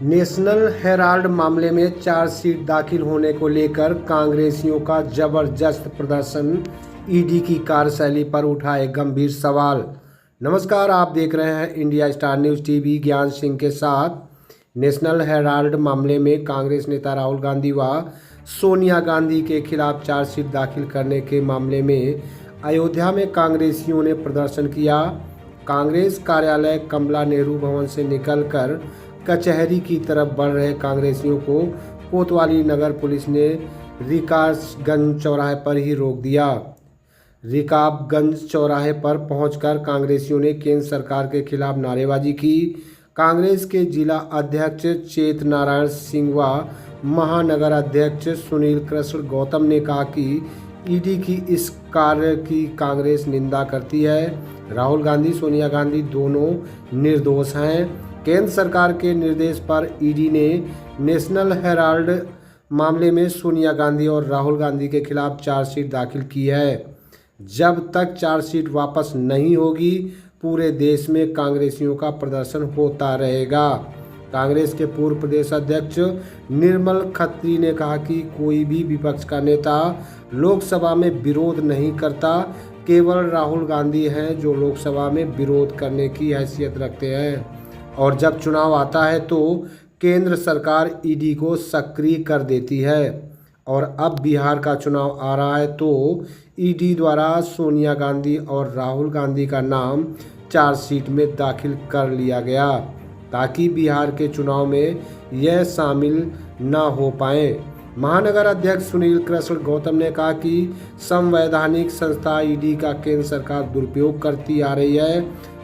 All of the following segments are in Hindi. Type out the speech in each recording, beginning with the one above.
नेशनल हेराल्ड मामले में चार्जशीट दाखिल होने को लेकर कांग्रेसियों का जबरदस्त प्रदर्शन, ईडी की कार्यशैली पर उठाए गंभीर सवाल। नमस्कार, आप देख रहे हैं इंडिया स्टार न्यूज़ टीवी, ज्ञान सिंह के साथ। नेशनल हेराल्ड मामले में कांग्रेस नेता राहुल गांधी व सोनिया गांधी के खिलाफ चार्जशीट दाखिल करने के मामले में अयोध्या में कांग्रेसियों ने प्रदर्शन किया। कांग्रेस कार्यालय कमला नेहरू भवन से निकलकर कचहरी की तरफ बढ़ रहे कांग्रेसियों को कोतवाली नगर पुलिस ने रिकाबगंज चौराहे पर ही रोक दिया। रिकाबगंज चौराहे पर पहुंचकर कांग्रेसियों ने केंद्र सरकार के खिलाफ नारेबाजी की। कांग्रेस के जिला अध्यक्ष चेत नारायण सिंह व महानगर अध्यक्ष सुनील कृष्ण गौतम ने कहा कि ईडी की इस कार्य की कांग्रेस निंदा करती है। राहुल गांधी, सोनिया गांधी दोनों निर्दोष हैं। केंद्र सरकार के निर्देश पर ईडी ने नेशनल हेराल्ड मामले में सोनिया गांधी और राहुल गांधी के खिलाफ चार्जशीट दाखिल की है। जब तक चार्जशीट वापस नहीं होगी, पूरे देश में कांग्रेसियों का प्रदर्शन होता रहेगा। कांग्रेस के पूर्व प्रदेश अध्यक्ष निर्मल खत्री ने कहा कि कोई भी विपक्ष का नेता लोकसभा में विरोध नहीं करता, केवल राहुल गांधी हैं जो लोकसभा में विरोध करने की हैसियत रखते हैं, और जब चुनाव आता है तो केंद्र सरकार ईडी को सक्रिय कर देती है। और अब बिहार का चुनाव आ रहा है तो ईडी द्वारा सोनिया गांधी और राहुल गांधी का नाम चार्जशीट में दाखिल कर लिया गया ताकि बिहार के चुनाव में यह शामिल न हो पाए। महानगर अध्यक्ष सुनील कृष्ण गौतम ने कहा कि संवैधानिक संस्था ईडी का केंद्र सरकार दुरुपयोग करती आ रही है।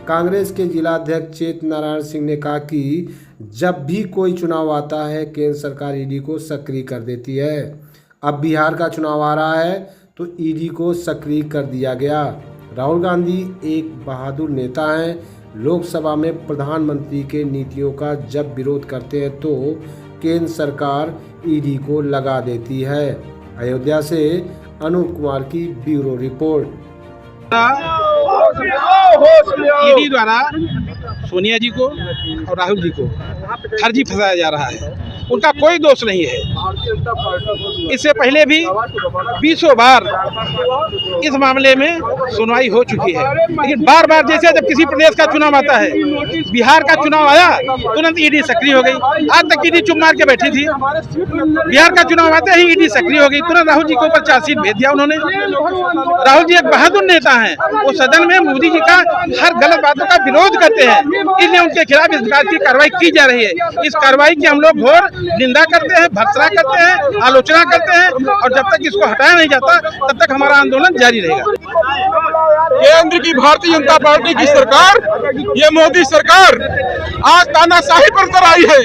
कांग्रेस के जिला अध्यक्ष चेत नारायण सिंह ने कहा कि जब भी कोई चुनाव आता है, केंद्र सरकार ईडी को सक्रिय कर देती है। अब बिहार का चुनाव आ रहा है तो ईडी को सक्रिय कर दिया गया। राहुल गांधी एक बहादुर नेता हैं। लोकसभा में प्रधानमंत्री के नीतियों का जब विरोध करते हैं तो केंद्र सरकार ईडी को लगा देती है। अयोध्या से अनूप कुमार की ब्यूरो रिपोर्ट। ईडी द्वारा सोनिया जी को और राहुल जी को फर्जी फंसाया जा रहा है। उनका कोई दोष नहीं है। इससे पहले भी 20 बार इस मामले में सुनवाई हो चुकी है, लेकिन बार बार जैसे जब किसी प्रदेश का चुनाव आता है, बिहार का चुनाव आया तुरंत ईडी सक्रिय हो गई। आज तक ईडी चुप मार के बैठी थी। बिहार का चुनाव आते ही ईडी सक्रिय हो गई, तुरंत राहुल जी के ऊपर चार्जशीट भेज दिया उन्होंने। राहुल जी एक बहादुर नेता हैं। वो सदन में मोदी जी का हर गलत बातों का विरोध करते हैं, इसलिए उनके खिलाफ इस प्रकार की कार्रवाई की जा रही है। इस कार्रवाई की हम लोग घोर निंदा करते हैं, भर्त्सना करते हैं, आलोचना करते हैं, और जब तक इसको हटाया नहीं जाता तब तक हमारा आंदोलन जारी रहेगा। केंद्र की भारतीय जनता पार्टी की सरकार, ये मोदी सरकार आज तानाशाही पर उतर आई है।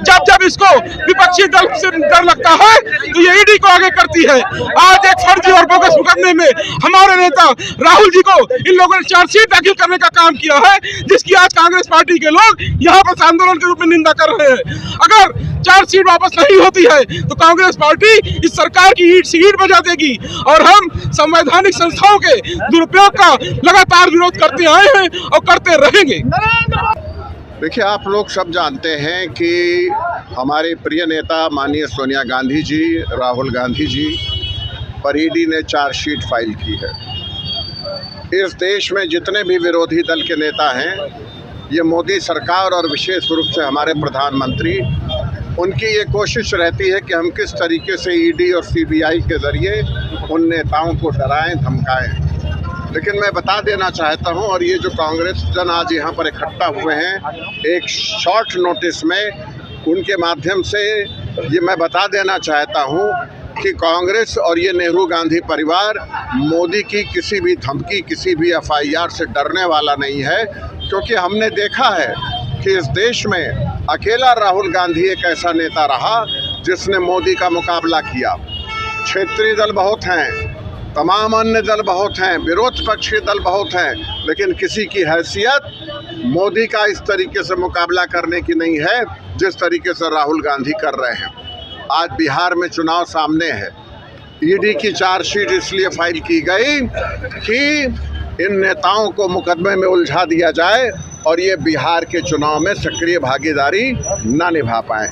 जब जब इसको विपक्षी दल से डर लगता है तो ये ईडी को आगे करती है। आज एक फर्जी और बोगस मुकदमे में हमारे नेता राहुल जी को इन लोगों ने चार्जशीट दाखिल करने का काम किया है, जिसकी आज कांग्रेस पार्टी के लोग यहाँ पर आंदोलन के रूप में निंदा कर रहे हैं। अगर चार्जशीट वापस नहीं होती है तो कांग्रेस पार्टी इस सरकार की ईंट से ईंट बजा देगी, और हम संवैधानिक संस्थाओं के दुरुपयोग का लगातार विरोध करते आए हैं और करते रहेंगे। देखिए, आप लोग सब जानते हैं कि हमारे प्रिय नेता माननीय सोनिया गांधी जी, राहुल गांधी जी पर ईडी ने चार्जशीट फाइल की है। इस देश में जितने भी विरोधी दल के नेता हैं, ये मोदी सरकार और विशेष रूप से हमारे प्रधानमंत्री, उनकी ये कोशिश रहती है कि हम किस तरीके से ईडी और सीबीआई के ज़रिए उन नेताओं को डराएं, धमकाएं। लेकिन मैं बता देना चाहता हूं, और ये जो कांग्रेस जन आज यहाँ पर इकट्ठा हुए हैं एक शॉर्ट नोटिस में, उनके माध्यम से ये मैं बता देना चाहता हूं कि कांग्रेस और ये नेहरू गांधी परिवार मोदी की किसी भी धमकी, किसी भी एफआईआर से डरने वाला नहीं है। क्योंकि हमने देखा है कि इस देश में अकेला राहुल गांधी एक ऐसा नेता रहा जिसने मोदी का मुकाबला किया। क्षेत्रीय दल बहुत हैं, तमाम अन्य दल बहुत हैं, विरोध पक्ष के दल बहुत हैं, लेकिन किसी की हैसियत मोदी का इस तरीके से मुकाबला करने की नहीं है जिस तरीके से राहुल गांधी कर रहे हैं। आज बिहार में चुनाव सामने है। ईडी की चार्जशीट इसलिए फाइल की गई कि इन नेताओं को मुकदमे में उलझा दिया जाए और ये बिहार के चुनाव में सक्रिय भागीदारी न निभा पाएं।